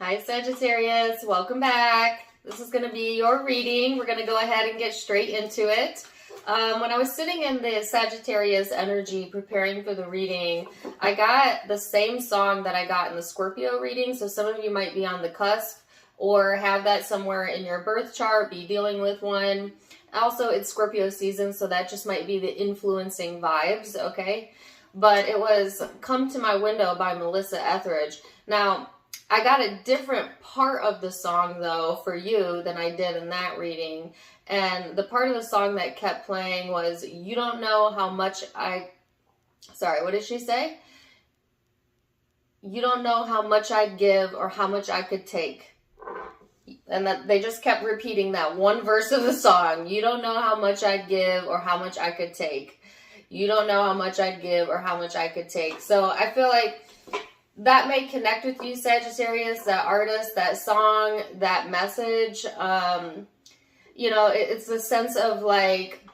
Hi Sagittarius, welcome back. This is going to be your reading. We're going to go ahead and get straight into it. When I was sitting in the Sagittarius energy preparing for the reading, I got the same song that I got in the Scorpio reading. So some of you might be on the cusp or have that somewhere in your birth chart, be dealing with one. Also, it's Scorpio season, so that just might be the influencing vibes, okay? But it was Come to My Window by Melissa Etheridge. Now, I got a different part of the song, though, for you than I did in that reading. And the part of the song that kept playing was, you don't know how much Sorry, what did she say? You don't know how much I'd give or how much I could take. And that they just kept repeating that one verse of the song. You don't know how much I'd give or how much I could take. You don't know how much I'd give or how much I could take. So I feel like that may connect with you, Sagittarius, that artist, that song, that message. You know, it's the sense of like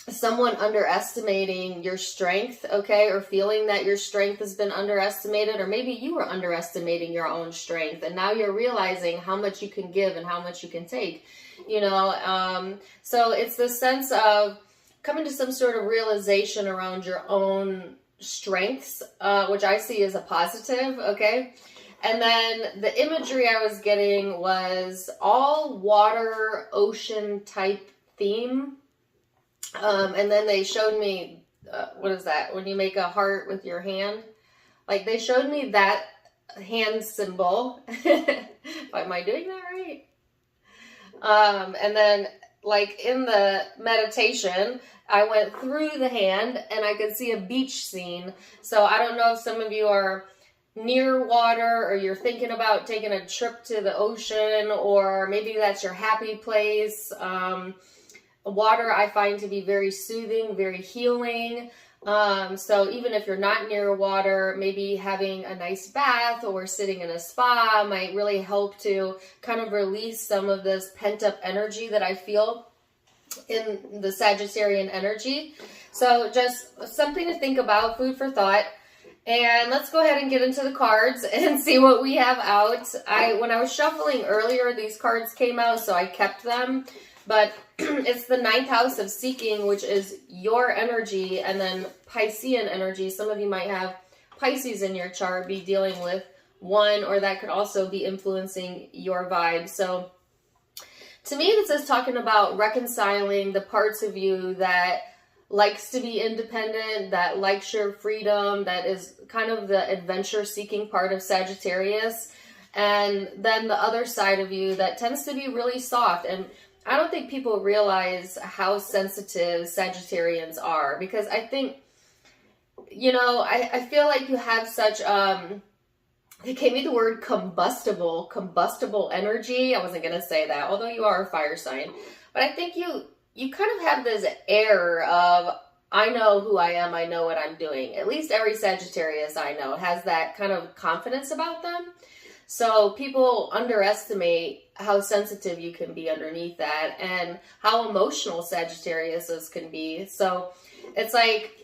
someone underestimating your strength, okay? Or feeling that your strength has been underestimated, or maybe you were underestimating your own strength and now you're realizing how much you can give and how much you can take, you know? So it's the sense of coming to some sort of realization around your own strengths, which I see as a positive, okay? And then the imagery I was getting was all water, ocean type theme. And then they showed me, what is that? When you make a heart with your hand? Like they showed me that hand symbol. Am I doing that right? And then like in the meditation, I went through the hand and I could see a beach scene. So I don't know if some of you are near water or you're thinking about taking a trip to the ocean, or maybe that's your happy place. Water I find to be very soothing, very healing. So even if you're not near water, maybe having a nice bath or sitting in a spa might really help to kind of release some of this pent up energy that I feel in the Sagittarian energy. So just something to think about, food for thought. And let's go ahead and get into the cards and see what we have out. When I was shuffling earlier, these cards came out, so I kept them. But it's the 9th house of seeking, which is your energy, and then Piscean energy. Some of you might have Pisces in your chart, be dealing with one, or that could also be influencing your vibe. So to me, this is talking about reconciling the parts of you that likes to be independent, that likes your freedom, that is kind of the adventure-seeking part of Sagittarius, and then the other side of you that tends to be really soft. And I don't think people realize how sensitive Sagittarians are, because I think, you know, I feel like you have such, they gave me the word combustible energy. I wasn't going to say that, although you are a fire sign. But I think you kind of have this air of, I know who I am, I know what I'm doing. At least every Sagittarius I know has that kind of confidence about them. So people underestimate how sensitive you can be underneath that and how emotional Sagittariuses can be. So it's like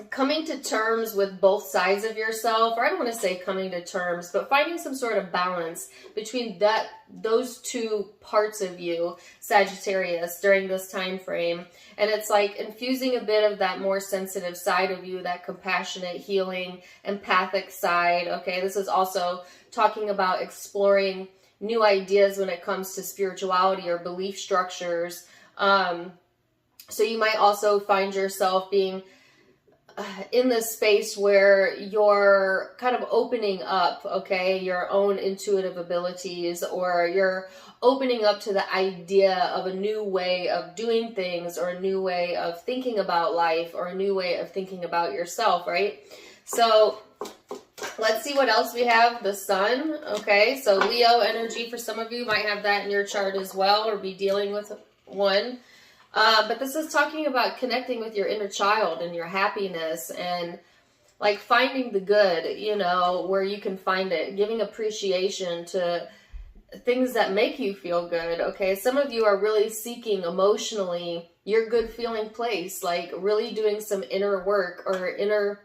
coming to terms with both sides of yourself, or I don't want to say coming to terms, but finding some sort of balance between those two parts of you, Sagittarius, during this time frame. And it's like infusing a bit of that more sensitive side of you, that compassionate, healing, empathic side. Okay, this is also talking about exploring new ideas when it comes to spirituality or belief structures. So you might also find yourself being in this space where you're kind of opening up, okay, your own intuitive abilities, or you're opening up to the idea of a new way of doing things, or a new way of thinking about life, or a new way of thinking about yourself, right? So let's see what else we have. The sun, okay, so Leo energy for some of you might have that in your chart as well, or be dealing with one. But this is talking about connecting with your inner child and your happiness, and like finding the good, you know, where you can find it, giving appreciation to things that make you feel good. Okay, some of you are really seeking emotionally your good feeling place, like really doing some inner work or inner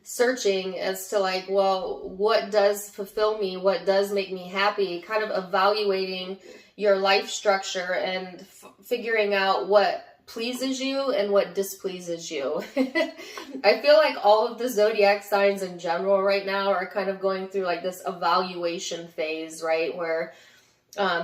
searching as to like, well, what does fulfill me? What does make me happy? Kind of evaluating your life structure and figuring out what pleases you and what displeases you. I feel like all of the zodiac signs in general right now are kind of going through like this evaluation phase, right? Where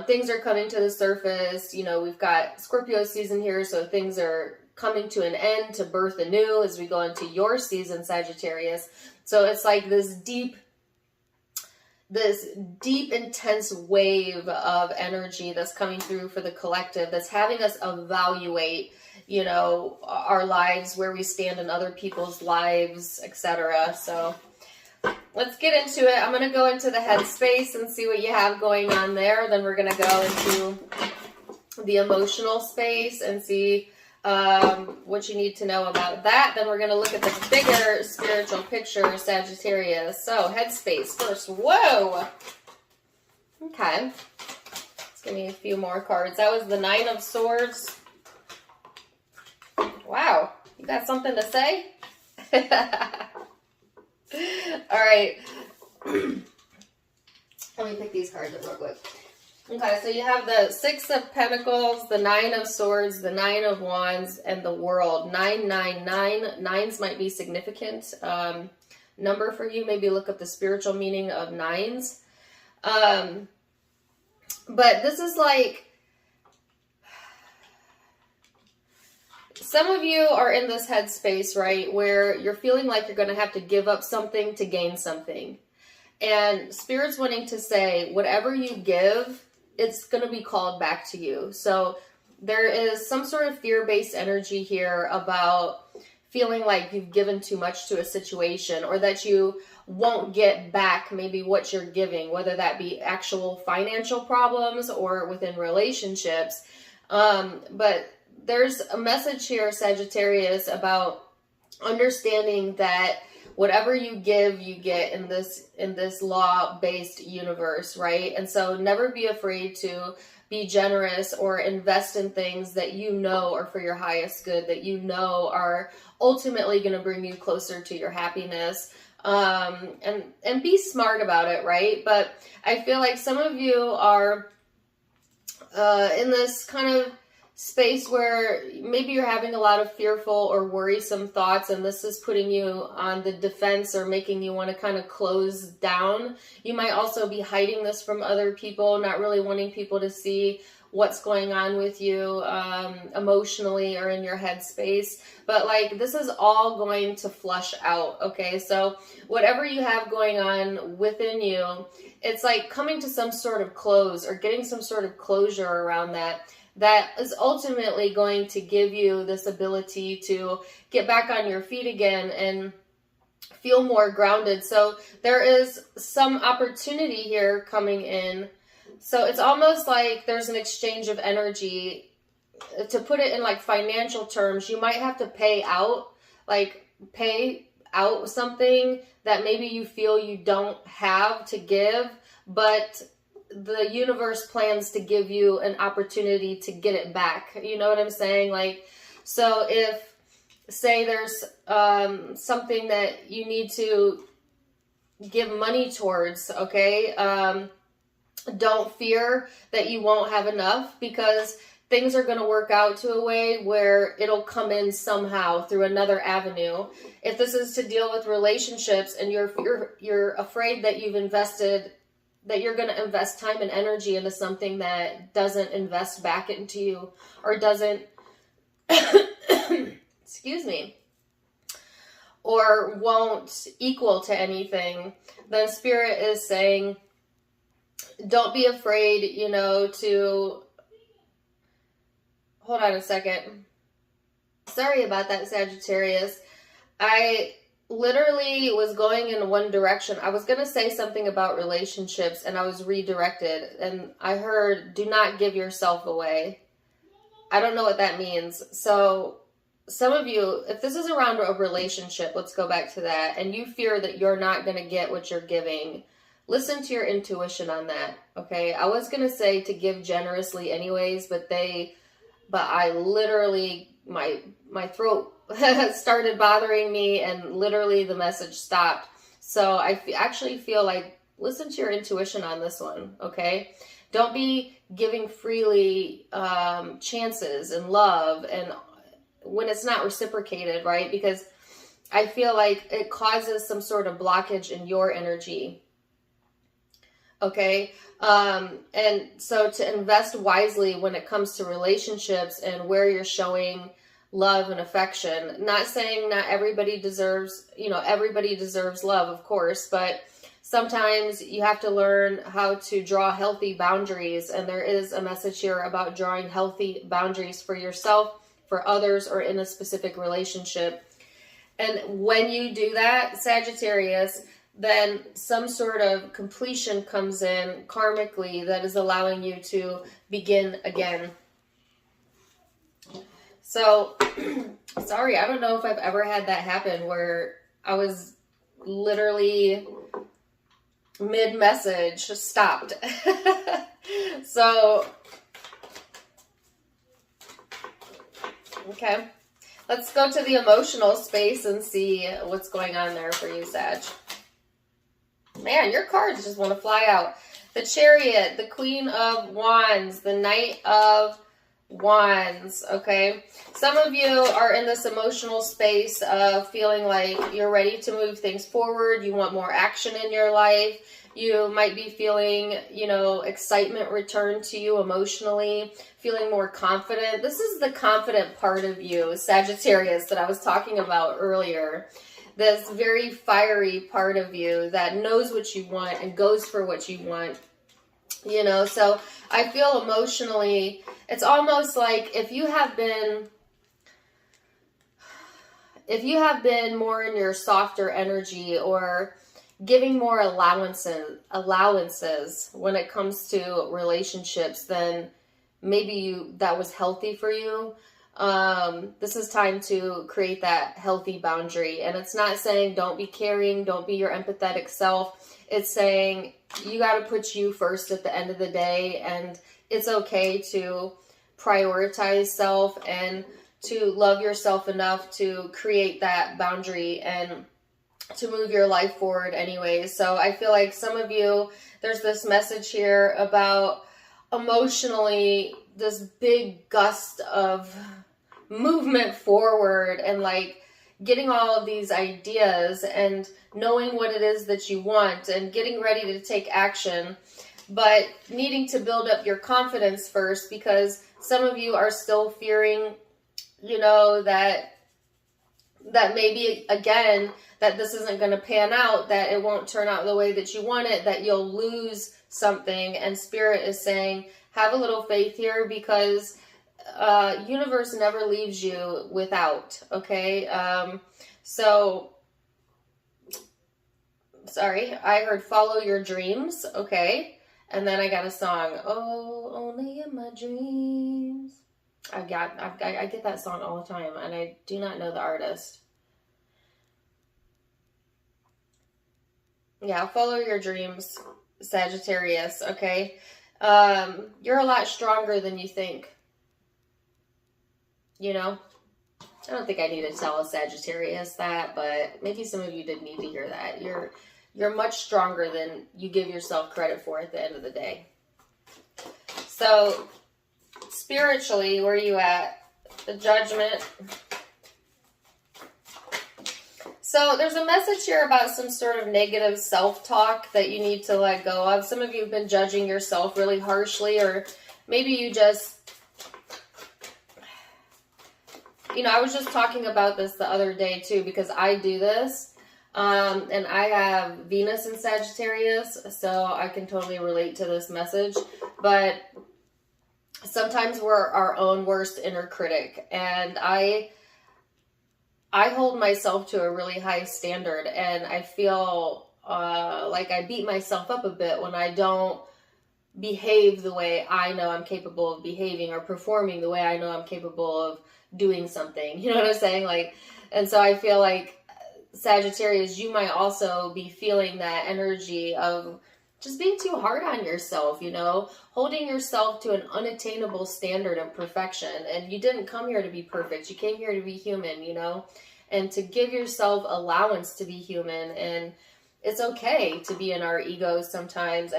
things are coming to the surface. You know, we've got Scorpio season here, so things are coming to an end to birth anew as we go into your season, Sagittarius. So it's like this deep, intense wave of energy that's coming through for the collective, that's having us evaluate, you know, our lives, where we stand in other people's lives, etc. So let's get into it. I'm going to go into the Headspace and see what you have going on there. Then we're going to go into the emotional space and see what you need to know about that. Then we're going to look at the bigger spiritual picture, Sagittarius. So Headspace first. Whoa. Okay. Let's give me a few more cards. That was the 9 of Swords. Wow. You got something to say? All right. Let me pick these cards up real quick. Okay, so you have the 6 of Pentacles, the 9 of Swords, the 9 of Wands, and the World. 999. Nines might be significant number for you. Maybe look up the spiritual meaning of nines. But this is like, some of you are in this headspace, right, where you're feeling like you're going to have to give up something to gain something. And Spirit's wanting to say, whatever you give, it's going to be called back to you. So there is some sort of fear-based energy here about feeling like you've given too much to a situation, or that you won't get back maybe what you're giving, whether that be actual financial problems or within relationships. But there's a message here, Sagittarius, about understanding that whatever you give, you get in this law-based universe, right? And so never be afraid to be generous or invest in things that you know are for your highest good, that you know are ultimately going to bring you closer to your happiness. And be smart about it, right? But I feel like some of you are in this kind of space where maybe you're having a lot of fearful or worrisome thoughts, and this is putting you on the defense or making you want to kind of close down. You might also be hiding this from other people, not really wanting people to see what's going on with you emotionally or in your headspace. But like, this is all going to flush out, okay? So whatever you have going on within you, it's like coming to some sort of close or getting some sort of closure around that is ultimately going to give you this ability to get back on your feet again and feel more grounded. So there is some opportunity here coming in. So it's almost like there's an exchange of energy. To put it in like financial terms, you might have to pay out something that maybe you feel you don't have to give, but the universe plans to give you an opportunity to get it back. You know what I'm saying? Like, so if, say there's something that you need to give money towards, okay, don't fear that you won't have enough, because things are going to work out to a way where it'll come in somehow through another avenue. If this is to deal with relationships and you're afraid that you're going to invest time and energy into something that doesn't invest back into you, or doesn't, excuse me, or won't equal to anything, then Spirit is saying, don't be afraid, you know, to, hold on a second. Sorry about that, Sagittarius. I literally was going in one direction. I was going to say something about relationships and I was redirected, and I heard, do not give yourself away. I don't know what that means. So some of you, if this is around a relationship, let's go back to that, and you fear that you're not going to get what you're giving, listen to your intuition on that. Okay. I was going to say to give generously anyways, but I literally, my throat started bothering me, and literally the message stopped. So I actually feel like, listen to your intuition on this one, okay? Don't be giving freely chances and love, and when it's not reciprocated, right? Because I feel like it causes some sort of blockage in your energy. Okay. And so to invest wisely when it comes to relationships and where you're showing love and affection, not saying not everybody deserves, everybody deserves love, of course, but sometimes you have to learn how to draw healthy boundaries. And there is a message here about drawing healthy boundaries for yourself, for others, or in a specific relationship. And when you do that, Sagittarius, then some sort of completion comes in karmically that is allowing you to begin again. So, sorry, I don't know if I've ever had that happen where I was literally mid-message, stopped. So, okay. Let's go to the emotional space and see what's going on there for you, Sag. Man, your cards just want to fly out. The Chariot, the Queen of Wands, the Knight of Wands, okay? Some of you are in this emotional space of feeling like you're ready to move things forward. You want more action in your life. You might be feeling, excitement return to you emotionally, feeling more confident. This is the confident part of you, Sagittarius, that I was talking about earlier. This very fiery part of you that knows what you want and goes for what you want. So I feel emotionally, it's almost like if you have been more in your softer energy or giving more allowances when it comes to relationships, then maybe that was healthy for you. This is time to create that healthy boundary. And it's not saying don't be caring, don't be your empathetic self. It's saying you got to put you first at the end of the day, and it's okay to prioritize self and to love yourself enough to create that boundary and to move your life forward anyways. So I feel like some of you, there's this message here about emotionally this big gust of movement forward and like getting all of these ideas and knowing what it is that you want and getting ready to take action, but needing to build up your confidence first, because some of you are still fearing, that maybe again, that this isn't going to pan out, that it won't turn out the way that you want it, that you'll lose something. And Spirit is saying, have a little faith here, because universe never leaves you without, okay? So, sorry, I heard follow your dreams, okay? And then I got a song, oh, only in my dreams. I get that song all the time, and I do not know the artist. Yeah, follow your dreams, Sagittarius, okay? You're a lot stronger than you think. I don't think I need to tell a Sagittarius that, but maybe some of you did need to hear that. You're much stronger than you give yourself credit for at the end of the day. So, spiritually, where are you at? The Judgment. So there's a message here about some sort of negative self-talk that you need to let go of. Some of you have been judging yourself really harshly, or maybe you just, I was just talking about this the other day too, because I do this, and I have Venus in Sagittarius, so I can totally relate to this message. But sometimes we're our own worst inner critic, and I hold myself to a really high standard, and I feel like I beat myself up a bit when I don't behave the way I know I'm capable of behaving, or performing the way I know I'm capable of doing something. You know what I'm saying? And so I feel like Sagittarius, you might also be feeling that energy of just being too hard on yourself, you know, holding yourself to an unattainable standard of perfection. And you didn't come here to be perfect. You came here to be human, you know, and to give yourself allowance to be human. And it's okay to be in our egos sometimes.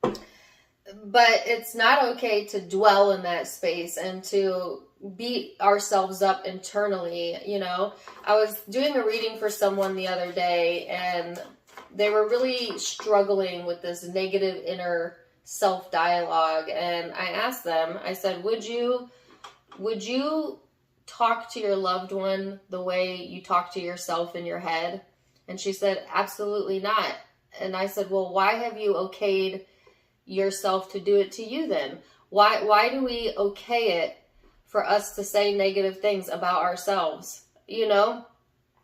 But it's not okay to dwell in that space and to beat ourselves up internally, you know. I was doing a reading for someone the other day, and they were really struggling with this negative inner self-dialogue. And I asked them, I said, would you talk to your loved one the way you talk to yourself in your head? And she said, absolutely not. And I said, well, why have you okayed yourself to do it to you then? Why do we okay it for us to say negative things about ourselves? You know,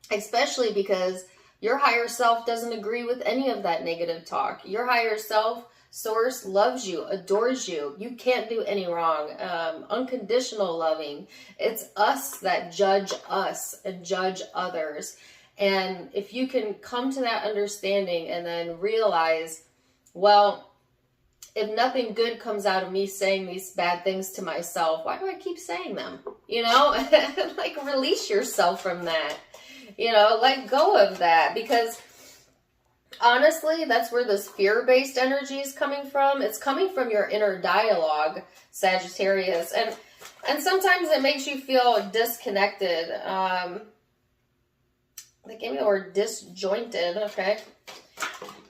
especially because your higher self doesn't agree with any of that negative talk. Your higher self, source, loves you, adores you. You can't do any wrong. Unconditional loving. It's us that judge us and judge others. And if you can come to that understanding and then realize, well, if nothing good comes out of me saying these bad things to myself, why do I keep saying them? You know, like, release yourself from that. You know, let go of that, because honestly, that's where this fear-based energy is coming from. It's coming from your inner dialogue, Sagittarius. And sometimes it makes you feel disconnected. They gave me the word disjointed, okay?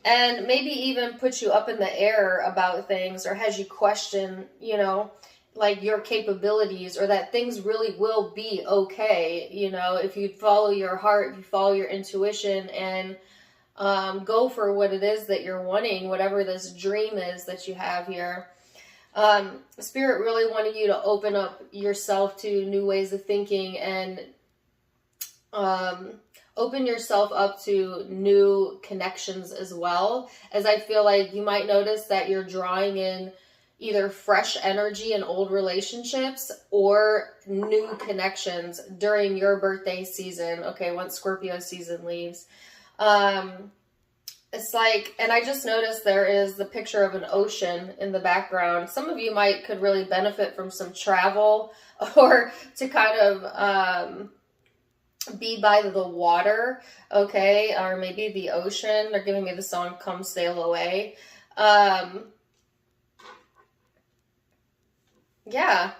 And maybe even put you up in the air about things, or has you question, you know, like your capabilities, or that things really will be okay, you know, if you follow your heart, if you follow your intuition, and go for what it is that you're wanting, whatever this dream is that you have here. Spirit really wanted you to open up yourself to new ways of thinking, and open yourself up to new connections as well. As I feel like you might notice that you're drawing in either fresh energy in old relationships or new connections during your birthday season. Okay, once Scorpio season leaves. It's like, and I just noticed there is the picture of an ocean in the background. Some of you could really benefit from some travel, or to kind of be by the water, okay, or maybe the ocean. They're giving me the song Come Sail Away. Yeah.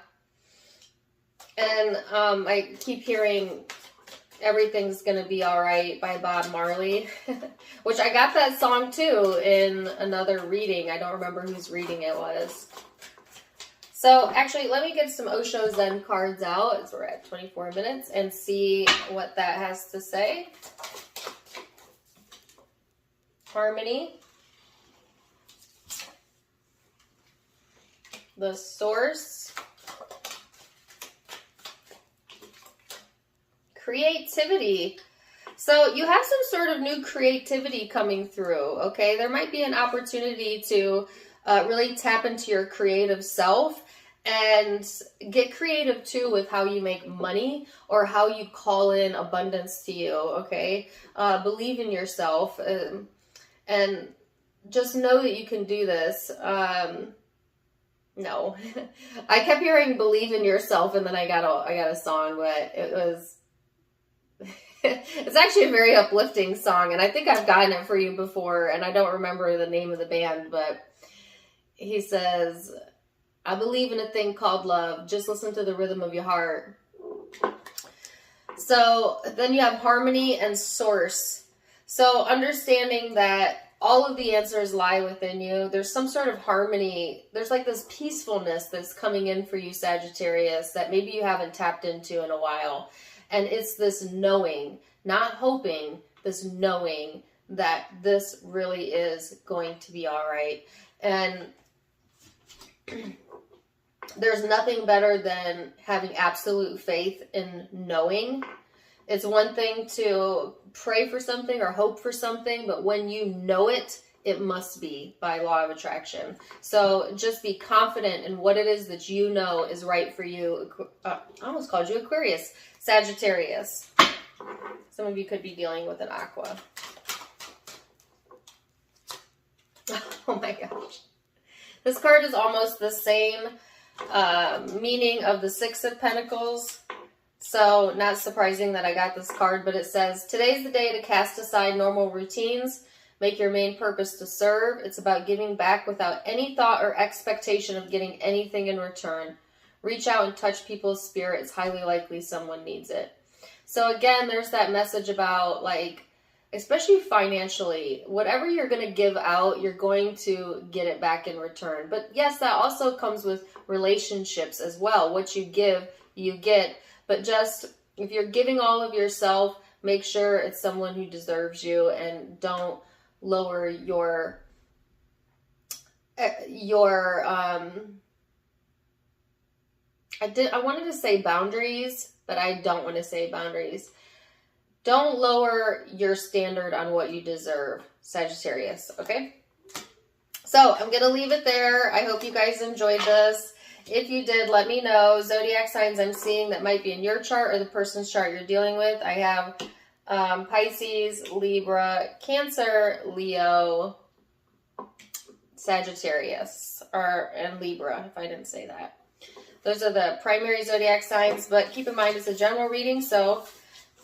And I keep hearing Everything's Gonna Be Alright by Bob Marley, which I got that song too in another reading. I don't remember whose reading it was. So actually, let me get some Osho Zen cards out, as we're at 24 minutes, and see what that has to say. Harmony. The Source. Creativity. So you have some sort of new creativity coming through, okay? There might be an opportunity to really tap into your creative self and get creative too with how you make money, or how you call in abundance to you, okay? Believe in yourself, and just know that you can do this. No, I kept hearing believe in yourself, and then I got a song, but it was, it's actually a very uplifting song, and I think I've gotten it for you before, and I don't remember the name of the band, but he says, I believe in a thing called love. Just listen to the rhythm of your heart. So then you have harmony and source. So understanding that all of the answers lie within you. There's some sort of harmony. There's like this peacefulness that's coming in for you, Sagittarius, that maybe you haven't tapped into in a while. And it's this knowing, not hoping, this knowing that this really is going to be all right. And there's nothing better than having absolute faith in knowing. It's one thing to pray for something or hope for something, but when you know it, it must be by law of attraction. So just be confident in what it is that you know is right for you. I almost called you Aquarius. Sagittarius. Some of you could be dealing with an aqua. Oh my gosh. This card is almost the same meaning of the Six of Pentacles. So not surprising that I got this card, but it says, today's the day to cast aside normal routines. Make your main purpose to serve. It's about giving back without any thought or expectation of getting anything in return. Reach out and touch people's spirit. It's highly likely someone needs it. So again, there's that message about, like, especially financially, whatever you're going to give out, you're going to get it back in return. But yes, that also comes with relationships as well. What you give, you get. But just, if you're giving all of yourself, make sure it's someone who deserves you, and don't lower your I wanted to say boundaries, but I don't want to say boundaries. Don't lower your standard on what you deserve, Sagittarius, okay? So I'm going to leave it there. I hope you guys enjoyed this. If you did, let me know. Zodiac signs I'm seeing that might be in your chart or the person's chart you're dealing with. I have Pisces, Libra, Cancer, Leo, Sagittarius, and Libra, if I didn't say that. Those are the primary zodiac signs, but keep in mind it's a general reading, so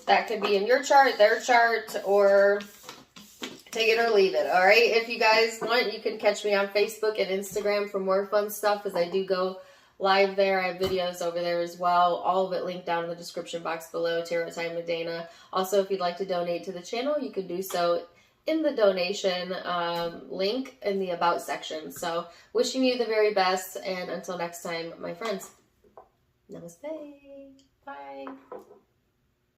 that could be in your chart, their chart, or take it or leave it, all right? If you guys want, you can catch me on Facebook and Instagram for more fun stuff, because I do go live there. I have videos over there as well. All of it linked down in the description box below. Tarot Time with Dana. Also, if you'd like to donate to the channel, you can do so in the donation link in the About section. So, wishing you the very best, and until next time, my friends, namaste. Bye.